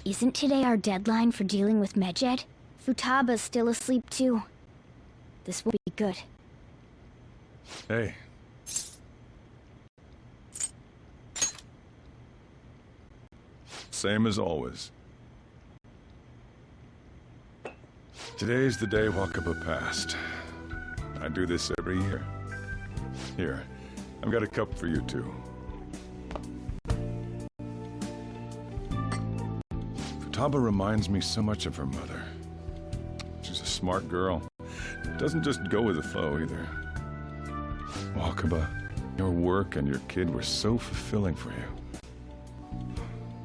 Isn't today our deadline for dealing with Medjed? Futaba's still asleep too. This will be good. Hey. Same as always. Today's the day Wakaba passed. I do this every year. Here, I've got a cup for you too. Futaba reminds me so much of her mother. She's a smart girl. Doesn't just go with the flow either. Wakaba, your work and your kid were so fulfilling for you.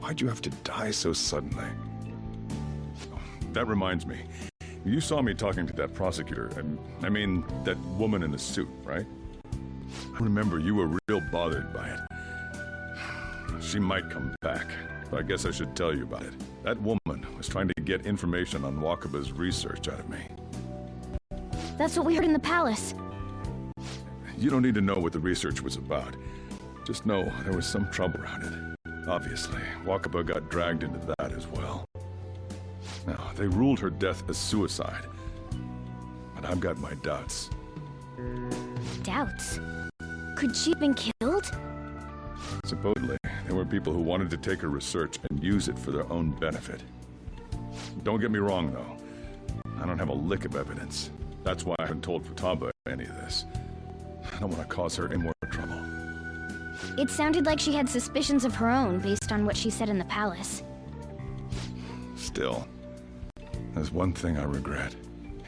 Why'd you have to die so suddenly? Oh, that reminds me. You saw me talking to that prosecutor, I mean, that woman in the suit, right? I remember you were real bothered by it. She might come back, but I guess I should tell you about it. That woman was trying to get information on Wakaba's research out of me. That's what we heard in the palace. You don't need to know what the research was about. Just know there was some trouble around it. Obviously, Wakaba got dragged into that as well. Now, they ruled her death as suicide. But I've got my doubts. Doubts? Could she have been killed? Supposedly, there were people who wanted to take her research and use it for their own benefit. Don't get me wrong, though. I don't have a lick of evidence. That's why I haven't told Futaba any of this. I don't want to cause her any more trouble. It sounded like she had suspicions of her own based on what she said in the palace. Still, there's one thing I regret.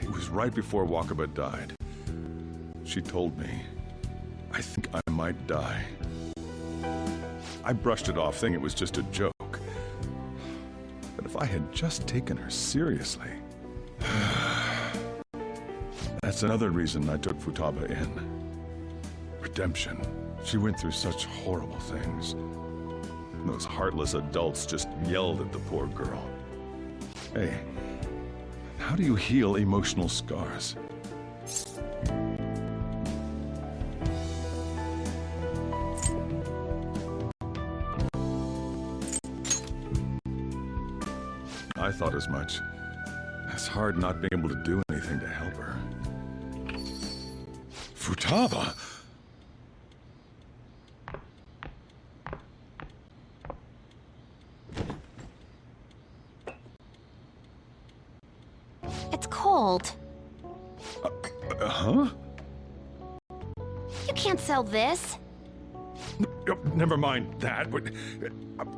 It was right before Wakaba died. She told me, I think I might die. I brushed it off, thinking it was just a joke. But if I had just taken her seriously... That's another reason I took Futaba in. Redemption. She went through such horrible things. Those heartless adults just yelled at the poor girl. Hey, how do you heal emotional scars? I thought as much. It's hard not being able to do anything to help her. Futaba! It's cold. Huh? You can't sell this. Never mind that, but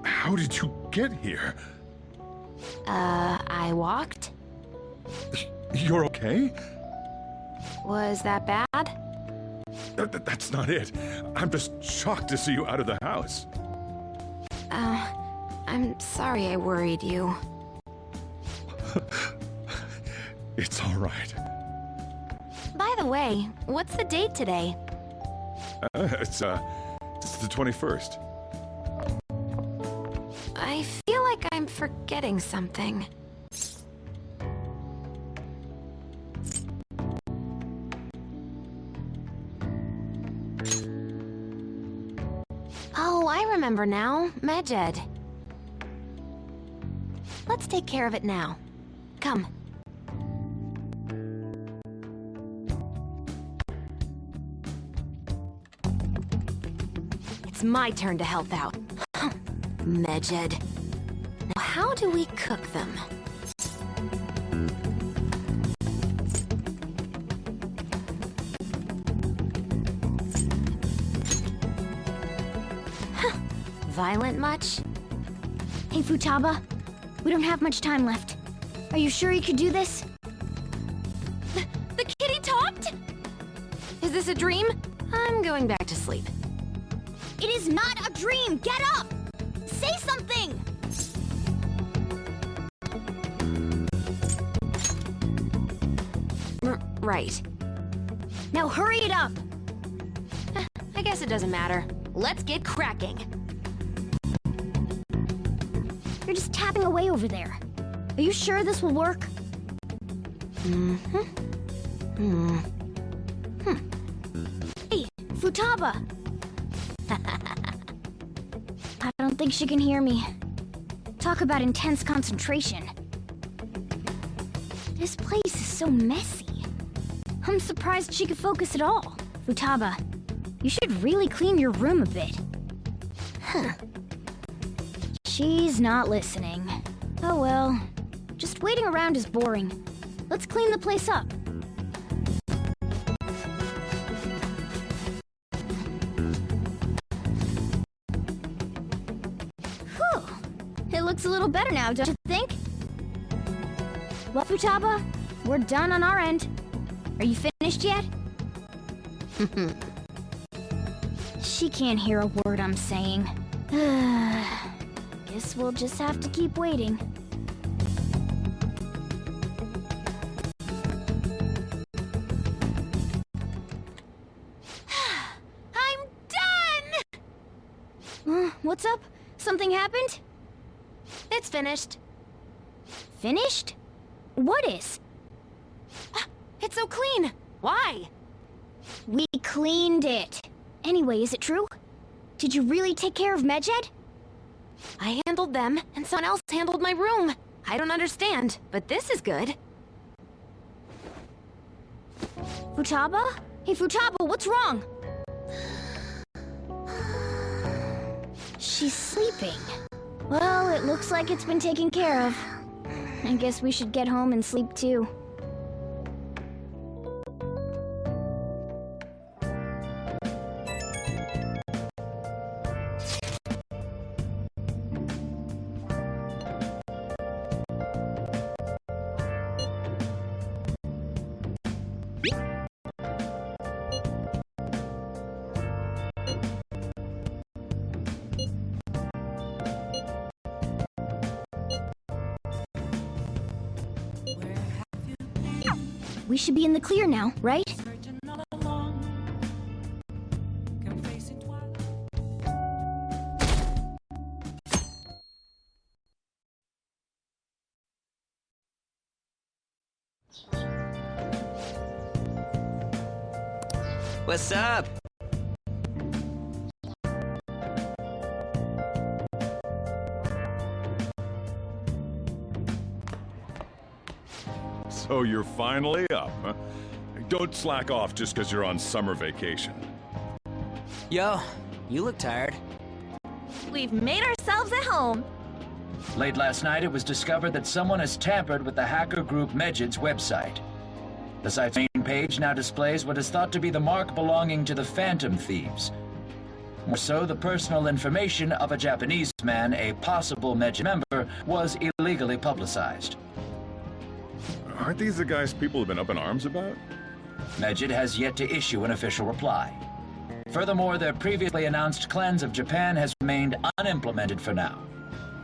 how did you get here? I walked? You're okay? Was that bad? That's not it. I'm just shocked to see you out of the house. I'm sorry I worried you. It's all right. By the way, what's the date today? It's the 21st. I feel like I'm forgetting something. Oh, I remember now. Medjed. Let's take care of it now. Come. It's my turn to help out. Medjed. Now, how do we cook them? Violent much? Hey, Futaba. We don't have much time left. Are you sure you could do this? The kitty talked? Is this a dream? I'm going back to sleep. It is not a dream! Get up! Say something! Right. Now hurry it up! I guess it doesn't matter. Let's get cracking. You're just tapping away over there. Are you sure this will work? Hey, Futaba! I don't think she can hear me. Talk about intense concentration. This place is so messy. I'm surprised she could focus at all. Futaba, you should really clean your room a bit. Huh. She's not listening. Oh well. Just waiting around is boring. Let's clean the place up. Whew. It looks a little better now, don't you think? Well, Futaba, we're done on our end. Are you finished yet? She can't hear a word I'm saying. Guess we'll just have to keep waiting. I'm done! What's up? Something happened? It's finished. Finished? What is? It's so clean. Why? We cleaned it. Anyway, is it true? Did you really take care of Medjed? I handled them, and someone else handled my room. I don't understand, but this is good. Futaba? Hey, Futaba, what's wrong? She's sleeping. Well, it looks like it's been taken care of. I guess we should get home and sleep too. We should be in the clear now, right? What's up? So you're finally up, huh? Don't slack off just because you're on summer vacation. Yo, you look tired. We've made ourselves at home. Late last night, it was discovered that someone has tampered with the hacker group Medjed's website. The site's main page now displays what is thought to be the mark belonging to the Phantom Thieves. More so, the personal information of a Japanese man, a possible Medjed member, was illegally publicized. Aren't these the guys people have been up in arms about? Medjed has yet to issue an official reply. Furthermore, their previously announced cleanse of Japan has remained unimplemented for now.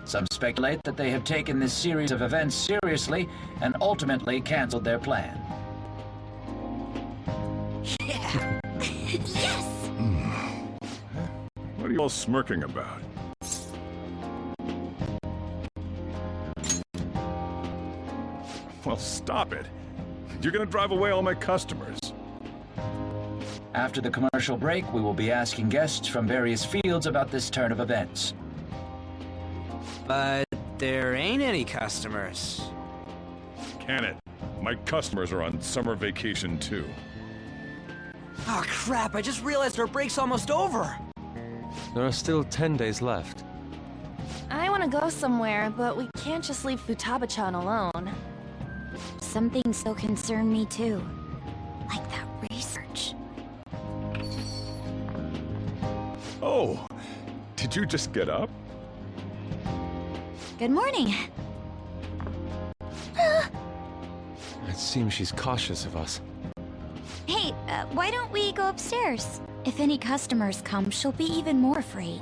Some speculate that they have taken this series of events seriously and ultimately canceled their plan. Yeah. Yes! What are you all smirking about? Well, stop it. You're gonna drive away all my customers. After the commercial break, we will be asking guests from various fields about this turn of events. But there ain't any customers. Can it? My customers are on summer vacation too. Oh crap, I just realized our break's almost over. There are still 10 days left. I want to go somewhere, but we can't just leave Futaba-chan alone. Some things so concern me too. Like that research. Oh, did you just get up? Good morning. It seems she's cautious of us. Hey, why don't we go upstairs? If any customers come, she'll be even more afraid.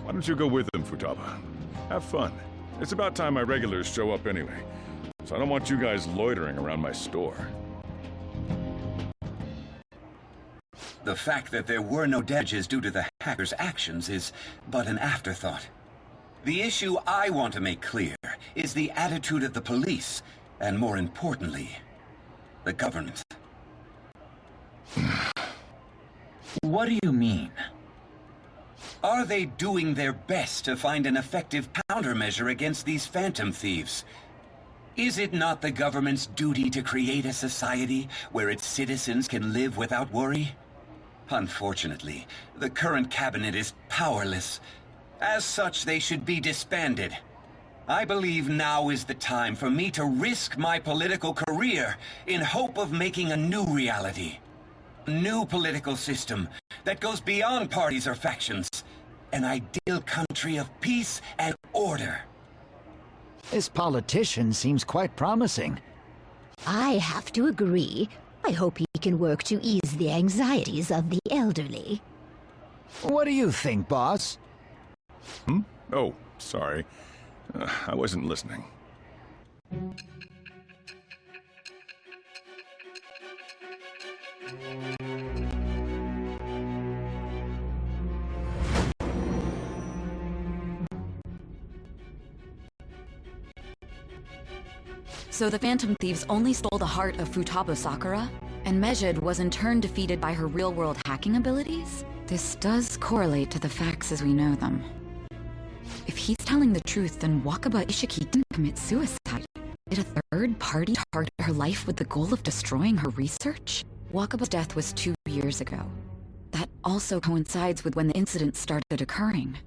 Why don't you go with them, Futaba? Have fun. It's about time my regulars show up anyway. So I don't want you guys loitering around my store. The fact that there were no damages due to the hackers' actions is but an afterthought. The issue I want to make clear is the attitude of the police, and more importantly, the government. What do you mean? Are they doing their best to find an effective countermeasure against these phantom thieves? Is it not the government's duty to create a society where its citizens can live without worry? Unfortunately, the current cabinet is powerless. As such, they should be disbanded. I believe now is the time for me to risk my political career in hope of making a new reality. A new political system that goes beyond parties or factions. An ideal country of peace and order. This politician seems quite promising. I have to agree. I hope he can work to ease the anxieties of the elderly. What do you think, boss? Oh, sorry. I wasn't listening. So the Phantom Thieves only stole the heart of Futaba Sakura? And Mejid was in turn defeated by her real-world hacking abilities? This does correlate to the facts as we know them. If he's telling the truth, then Wakaba Ishiki didn't commit suicide. Did a third party target her life with the goal of destroying her research? Wakaba's death was 2 years ago. That also coincides with when the incident started occurring.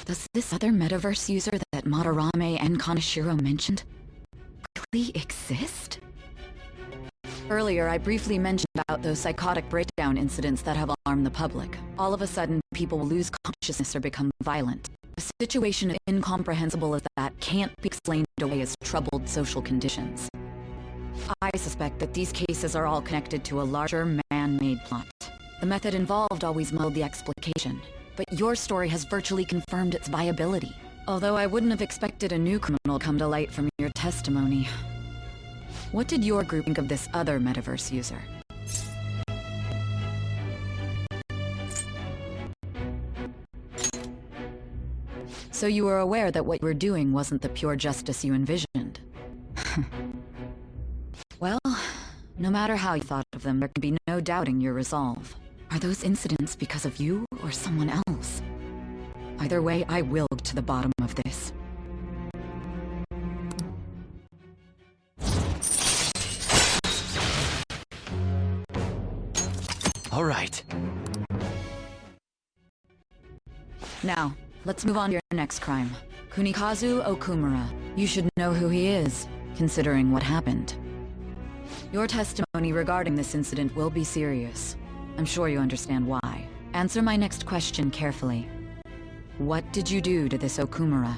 Does this other metaverse user that Madarame and Kaneshiro mentioned really exist? Earlier, I briefly mentioned about those psychotic breakdown incidents that have alarmed the public. All of a sudden, people will lose consciousness or become violent. A situation as incomprehensible as that can't be explained away as troubled social conditions. I suspect that these cases are all connected to a larger man-made plot. The method involved always muddled the explication, but your story has virtually confirmed its viability. Although I wouldn't have expected a new criminal come to light from your testimony. What did your group think of this other metaverse user? So you were aware that what you were doing wasn't the pure justice you envisioned? Well, no matter how you thought of them, there can be no doubting your resolve. Are those incidents because of you or someone else? Either way, I will get to the bottom of this. All right. Now, let's move on to your next crime. Kunikazu Okumura. You should know who he is, considering what happened. Your testimony regarding this incident will be serious. I'm sure you understand why. Answer my next question carefully. What did you do to this Okumura?